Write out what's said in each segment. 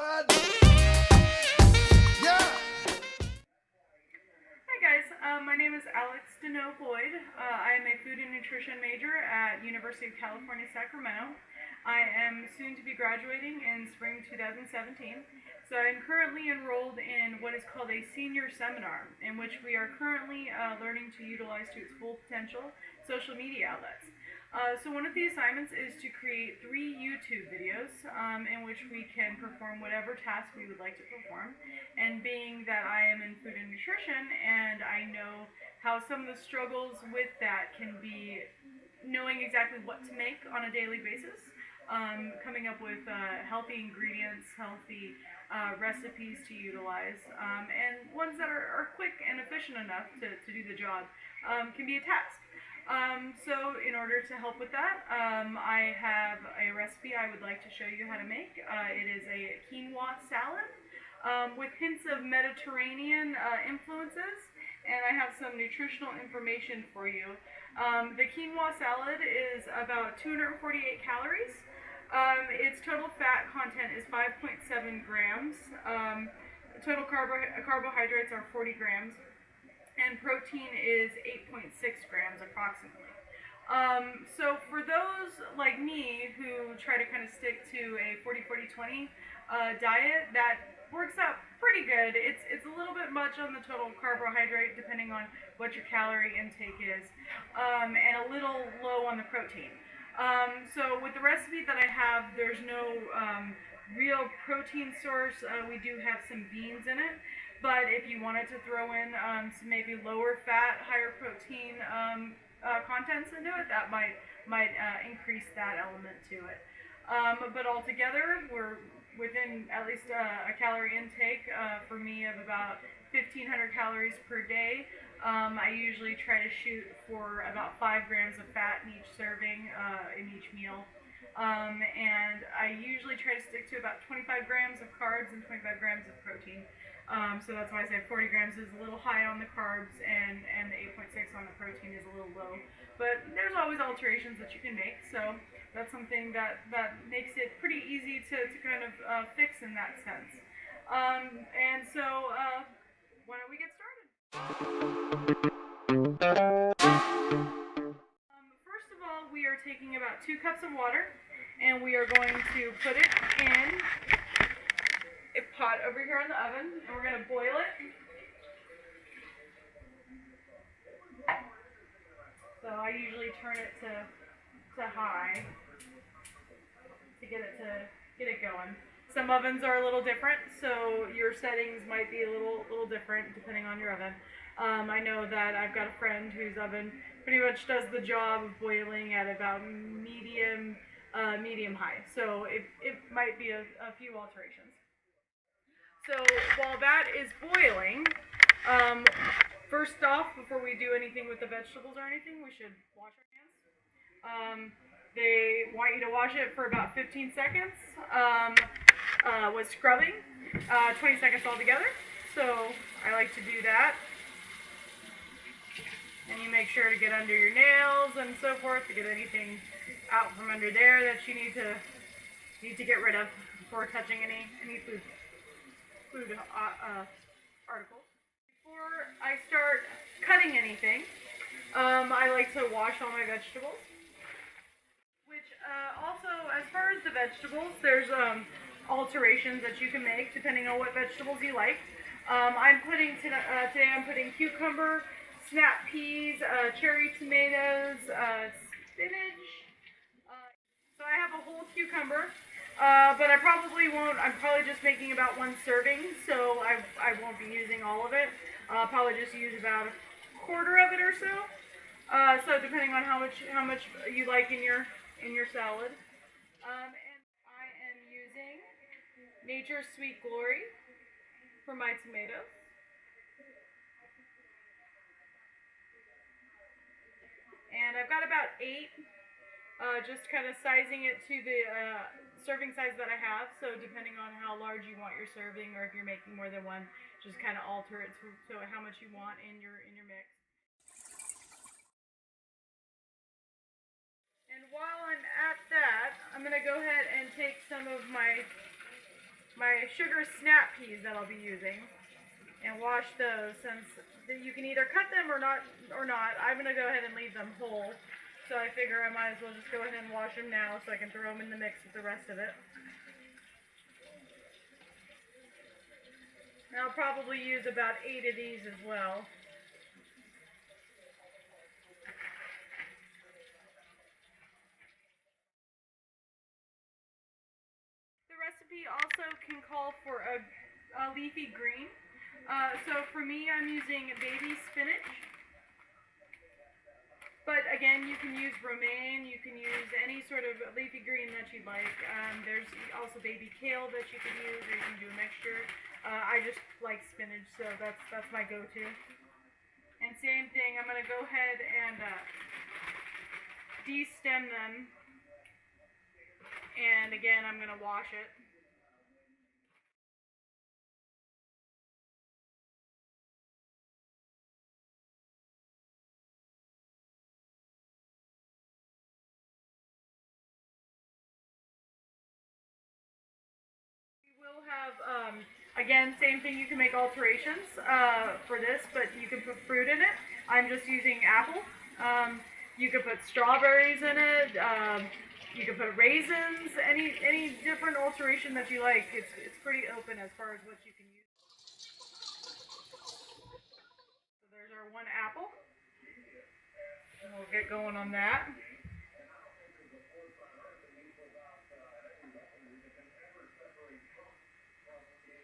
salad. Yeah. Hi guys, my name is Alex Boyd. I am a food and nutrition major at University of California, Sacramento. I am soon to be graduating in spring 2017. So I'm currently enrolled in what is called a senior seminar, in which we are currently learning to utilize to its full potential social media outlets. So one of the assignments is to create 3 YouTube videos in which we can perform whatever task we would like to perform. And being that I am in food and nutrition and I know how some of the struggles with that can be knowing exactly what to make on a daily basis, coming up with healthy ingredients, healthy recipes to utilize, and ones that are quick and efficient enough to do the job, can be a task. So in order to help with that, I have a recipe I would like to show you how to make. It is a quinoa salad with hints of Mediterranean influences, and I have some nutritional information for you. The quinoa salad is about 248 calories. Its total fat content is 5.7 grams. Total carbohydrates are 40 grams. And protein is 8.6 grams approximately. So for those like me who try to kind of stick to a 40-40-20 diet, that works out pretty good. It's a little bit much on the total carbohydrate depending on what your calorie intake is, and a little low on the protein. So with the recipe that I have, there's no real protein source. We do have some beans in it. But if you wanted to throw in some maybe lower fat, higher protein contents into it, that might increase that element to it. But altogether, we're within at least a calorie intake for me of about 1,500 calories per day. I usually try to shoot for about 5 grams of fat in each serving in each meal. And I usually try to stick to about 25 grams of carbs and 25 grams of protein. So that's why I say 40 grams is a little high on the carbs and the 8.6 on the protein is a little low. But there's always alterations that you can make, so that's something that makes it pretty easy to kind of fix in that sense. And so why don't we get started? First of all, we are taking about 2 cups of water and we are going to put it in a pot over here in the oven, and we're going to boil it. So I usually turn it to high to get it going. Some ovens are a little different, so your settings might be a little different depending on your oven. I know that I've got a friend whose oven pretty much does the job of boiling at about medium high. So it might be a few alterations. So while that is boiling, first off, before we do anything with the vegetables or anything, we should wash our hands. They want you to wash it for about 15 seconds with scrubbing, 20 seconds altogether. So I like to do that. And you make sure to get under your nails and so forth to get anything out from under there that you need to get rid of before touching any food articles. Before I start cutting anything, I like to wash all my vegetables. Which also, as far as the vegetables, there's alterations that you can make depending on what vegetables you like. Today I'm putting cucumber, snap peas, cherry tomatoes, spinach. So I have a whole cucumber. But I probably won't. I'm probably just making about 1 serving, so I won't be using all of it. I'll probably just use about a quarter of it or so. So depending on how much you like in your salad. And I am using Nature's Sweet Glory for my tomatoes. And I've got about 8. Just kind of sizing it to the serving size that I have, so depending on how large you want your serving, or if you're making more than one, just kind of alter it to how much you want in your mix. And while I'm at that, I'm going to go ahead and take some of my my sugar snap peas that I'll be using and wash those, since you can either cut them or not. I'm going to go ahead and leave them whole. So I figure I might as well just go ahead and wash them now so I can throw them in the mix with the rest of it. And I'll probably use about 8 of these as well. The recipe also can call for a leafy green. So for me, I'm using baby spinach. But again, you can use romaine, you can use any sort of leafy green that you like. There's also baby kale that you can use, or you can do a mixture. I just like spinach, so that's my go-to. And same thing, I'm going to go ahead and de-stem them. And again, I'm going to wash it. We'll have, again, same thing, you can make alterations for this, but you can put fruit in it. I'm just using apple. You can put strawberries in it. You can put raisins, any different alteration that you like. It's pretty open as far as what you can use. So there's our one apple. And we'll get going on that.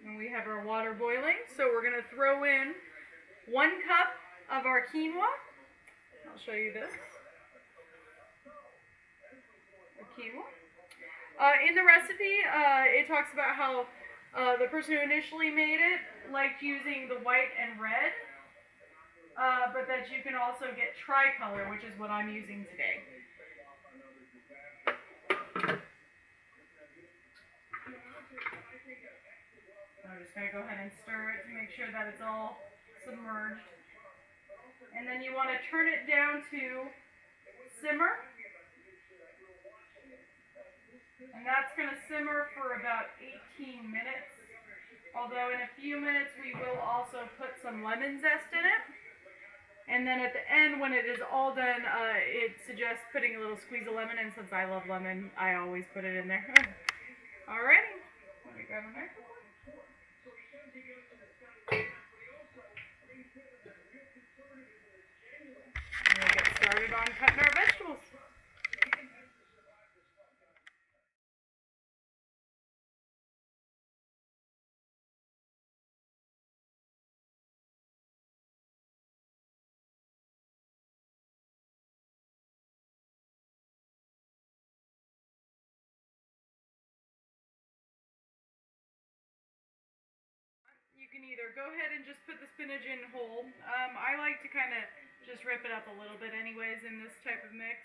And we have our water boiling, so we're going to throw in 1 cup of our quinoa. I'll show you this. The quinoa. In the recipe, it talks about how the person who initially made it liked using the white and red, but that you can also get tricolor, which is what I'm using today. I'm just going to go ahead and stir it to make sure that it's all submerged. And then you want to turn it down to simmer. And that's going to simmer for about 18 minutes. Although in a few minutes we will also put some lemon zest in it. And then at the end, when it is all done, it suggests putting a little squeeze of lemon in. Since I love lemon, I always put it in there. Alrighty. Let me grab a microphone. We'll get started on cutting our vegetables. You can either go ahead and just put the spinach in whole. I like to kind of just rip it up a little bit anyways in this type of mix.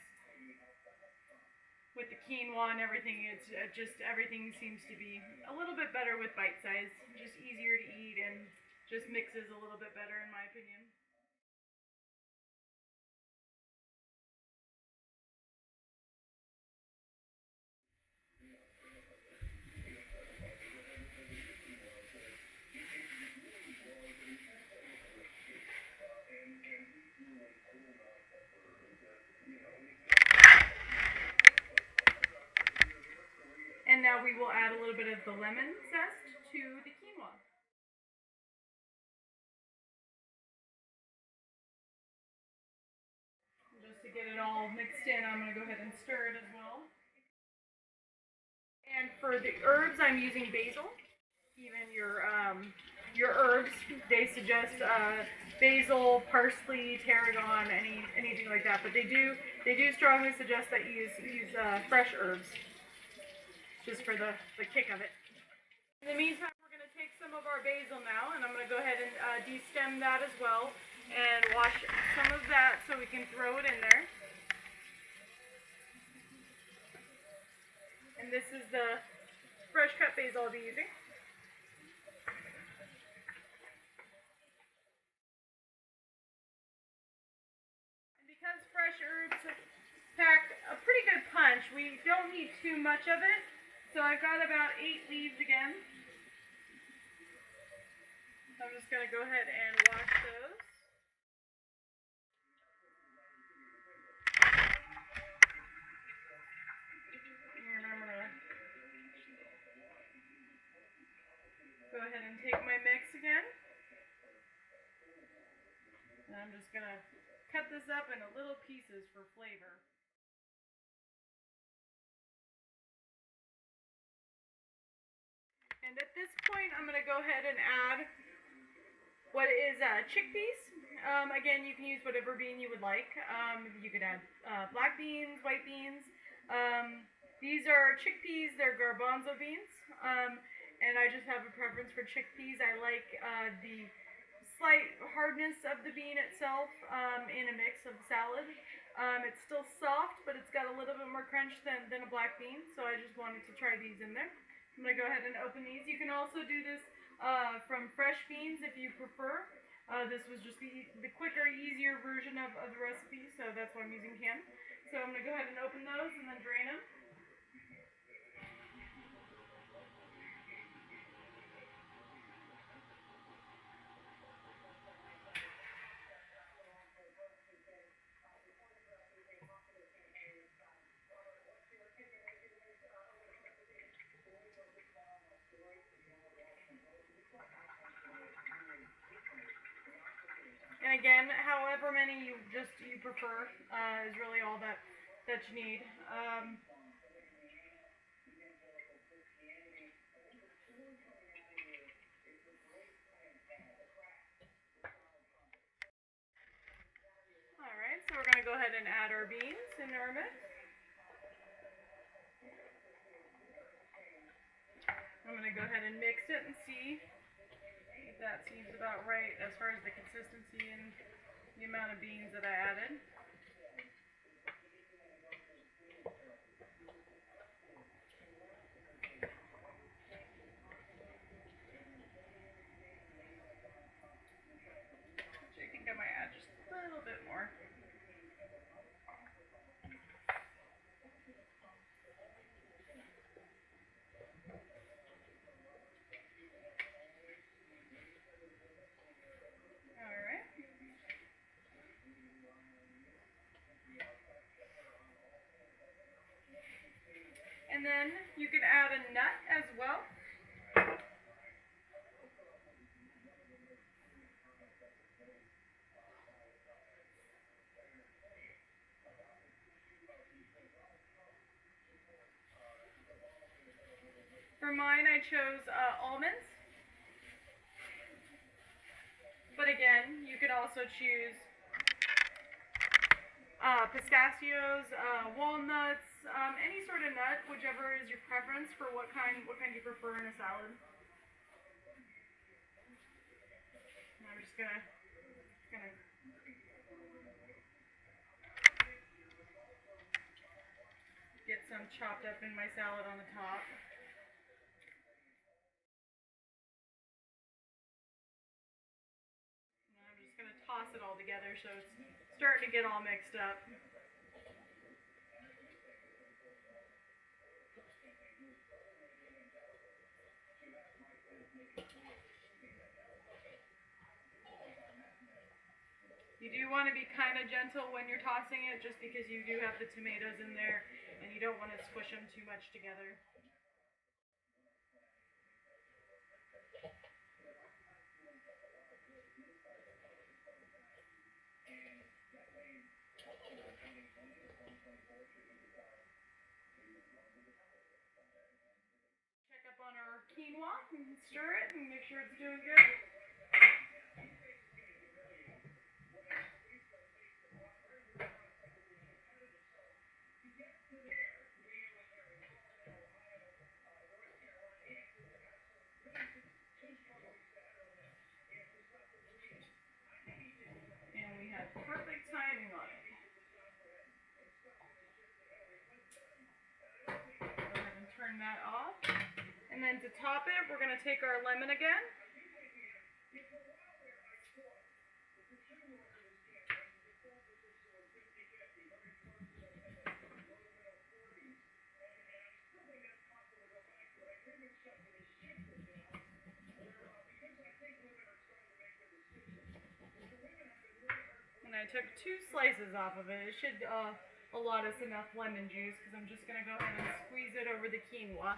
With the quinoa and everything, it's just everything seems to be a little bit better with bite size. Just easier to eat and just mixes a little bit better in my opinion. And now we will add a little bit of the lemon zest to the quinoa. Just to get it all mixed in, I'm going to go ahead and stir it as well. And for the herbs, I'm using basil. Even your herbs, they suggest basil, parsley, tarragon, anything like that. But they do strongly suggest that you use fresh herbs, just for the kick of it. In the meantime, we're going to take some of our basil now, and I'm going to go ahead and de-stem that as well, and wash some of that so we can throw it in there. And this is the fresh cut basil I'll be using. And because fresh herbs pack a pretty good punch, we don't need too much of it. So I've got about 8 leaves again. I'm just going to go ahead and wash those. And I'm going to go ahead and take my mix again. And I'm just going to cut this up into little pieces for flavor. And at this point, I'm going to go ahead and add what is chickpeas. Again, you can use whatever bean you would like. You could add black beans, white beans. These are chickpeas. They're garbanzo beans. And I just have a preference for chickpeas. I like the slight hardness of the bean itself in a mix of salad. It's still soft, but it's got a little bit more crunch than a black bean. So I just wanted to try these in there. I'm going to go ahead and open these. You can also do this from fresh beans if you prefer. This was just the quicker, easier version of the recipe, so that's why I'm using canned. So I'm going to go ahead and open those and then drain them. And again, however many you prefer is really all that you need. Alright, so we're going to go ahead and add our beans in our mix. I'm going to go ahead and mix it and see if that seems about right as far as the consistency and the amount of beans that I added. I think I might add just a little bit more. Alright. And then you can add a nut as well. For mine, I chose almonds. But again, you could also choose pistachios, walnuts, any sort of nut, whichever is your preference for what kind you prefer in a salad. And I'm just gonna get some chopped up in my salad on the top. And I'm just gonna toss it all together so it's starting to get all mixed up. You do want to be kind of gentle when you're tossing it, just because you do have the tomatoes in there, and you don't want to squish them too much together. Check up on our quinoa and stir it and make sure it's doing good. And we have perfect timing on it. Go ahead and turn that off. And then to top it, we're going to take our lemon again. And I took 2 slices off of it. It should allot us enough lemon juice because I'm just going to go ahead and squeeze it over the quinoa.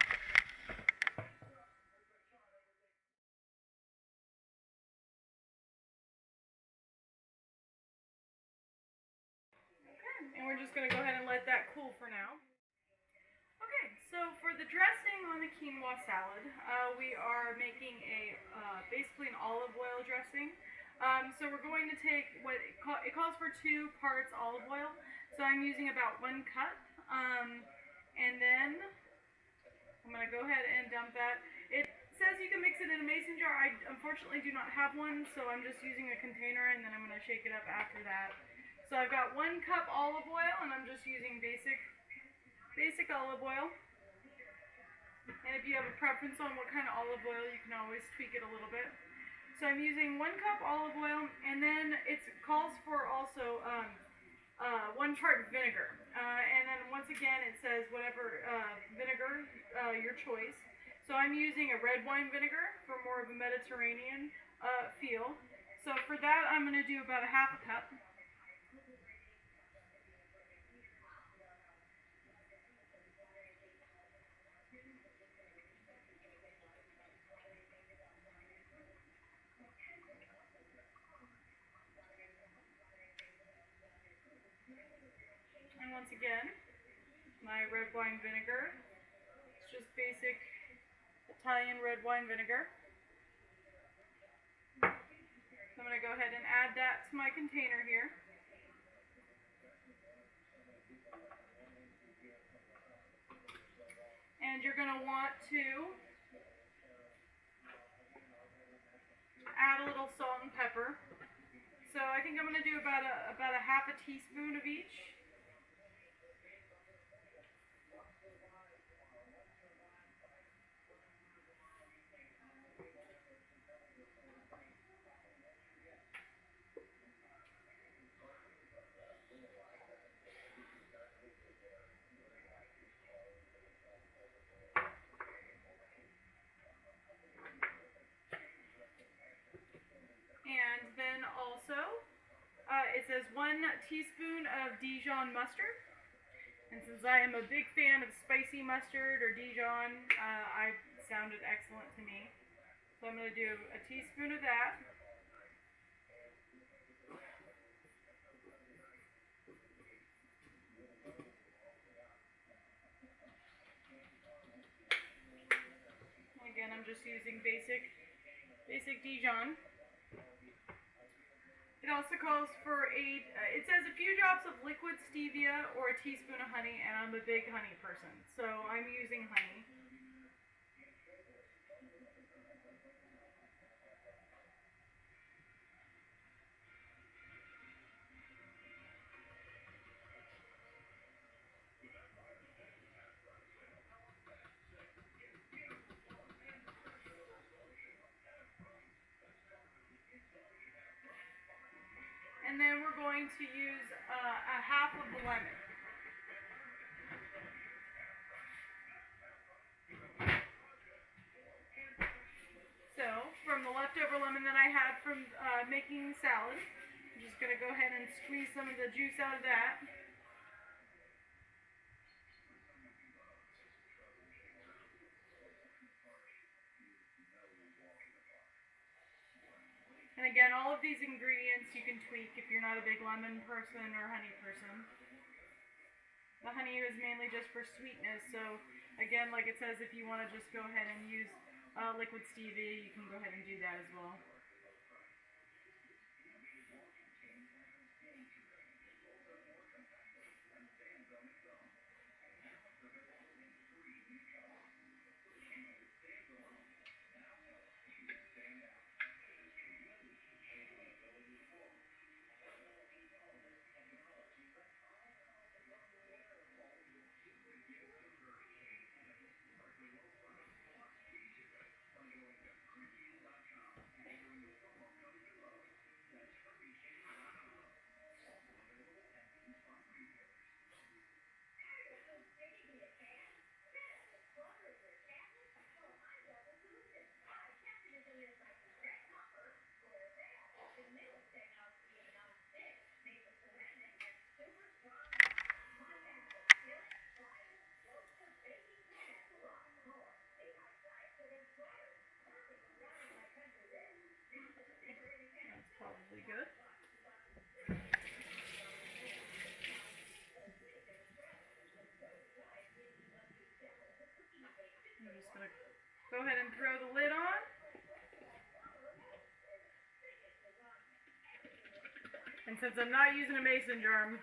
Okay, and we're just going to go ahead and let that cool for now. Okay, so for the dressing on the quinoa salad, we are making basically an olive oil dressing. So we're going to take it calls for 2 parts olive oil. So I'm using about 1 cup, and then I'm going to go ahead and dump that. It says you can mix it in a mason jar. I unfortunately do not have one, so I'm just using a container, and then I'm going to shake it up after that. So I've got 1 cup olive oil, and I'm just using basic olive oil. And if you have a preference on what kind of olive oil, you can always tweak it a little bit. So I'm using 1 cup olive oil, and then it calls for also 1 part vinegar. And then once again, it says whatever vinegar, your choice. So I'm using a red wine vinegar for more of a Mediterranean feel. So for that, I'm going to do about a half a cup. And once again, my red wine vinegar. It's just basic Italian red wine vinegar. So I'm going to go ahead and add that to my container here. And you're going to want to add a little salt and pepper. So I think I'm going to do about a half a teaspoon of each. And then also, it says 1 teaspoon of Dijon mustard. And since I am a big fan of spicy mustard or Dijon, it sounded excellent to me. So I'm going to do a teaspoon of that. Again, I'm just using basic Dijon. It also calls for it says a few drops of liquid stevia or a teaspoon of honey, and I'm a big honey person, so I'm using honey. And then we're going to use a half of the lemon. So, from the leftover lemon that I had from making the salad, I'm just going to go ahead and squeeze some of the juice out of that. And again, all of these ingredients you can tweak if you're not a big lemon person or honey person. The honey is mainly just for sweetness, so again, like it says, if you want to just go ahead and use liquid stevia, you can go ahead and do that as well. Go ahead and throw the lid on. And since I'm not using a mason jar, I'm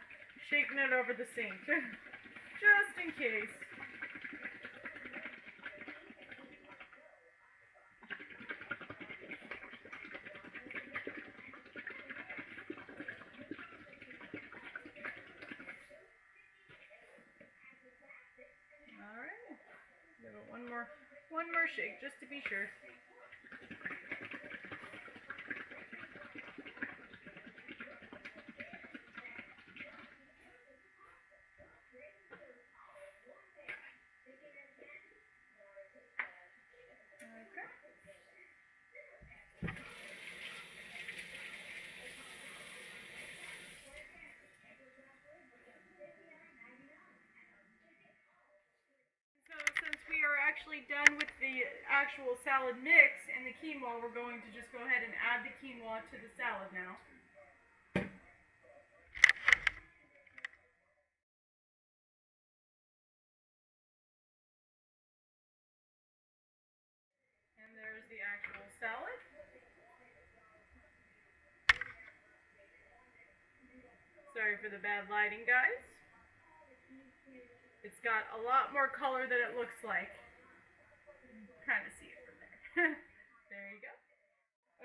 shaking it over the sink, just in case. Alright, give it one more shake just to be sure. So since we are actually done with the actual salad mix and the quinoa, we're going to just go ahead and add the quinoa to the salad now. And there's the actual salad. Sorry for the bad lighting, guys. It's got a lot more color than it looks like. Kind of see it from there. There you go.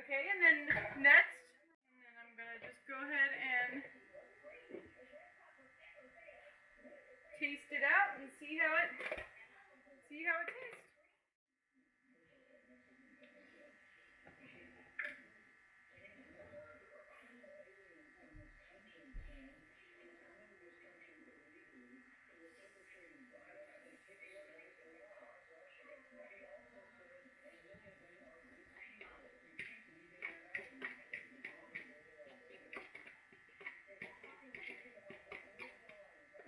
Okay, and then next, I'm gonna just go ahead and taste it out and see how it tastes.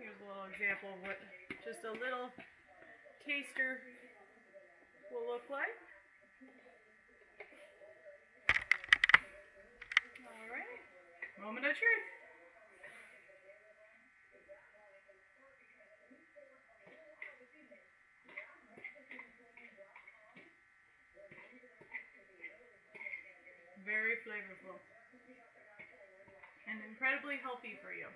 Here's a little example of what just a little taster will look like. Alright, moment of truth. Very flavorful and incredibly healthy for you.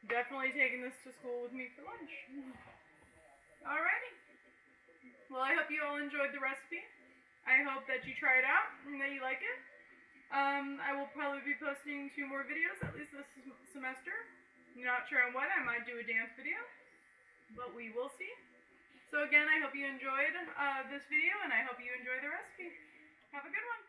Definitely taking this to school with me for lunch. Alrighty. Well, I hope you all enjoyed the recipe. I hope that you try it out and that you like it. I will probably be posting 2 more videos, at least this semester. I'm not sure on what. I might do a dance video, but we will see. So again, I hope you enjoyed this video, and I hope you enjoy the recipe. Have a good one.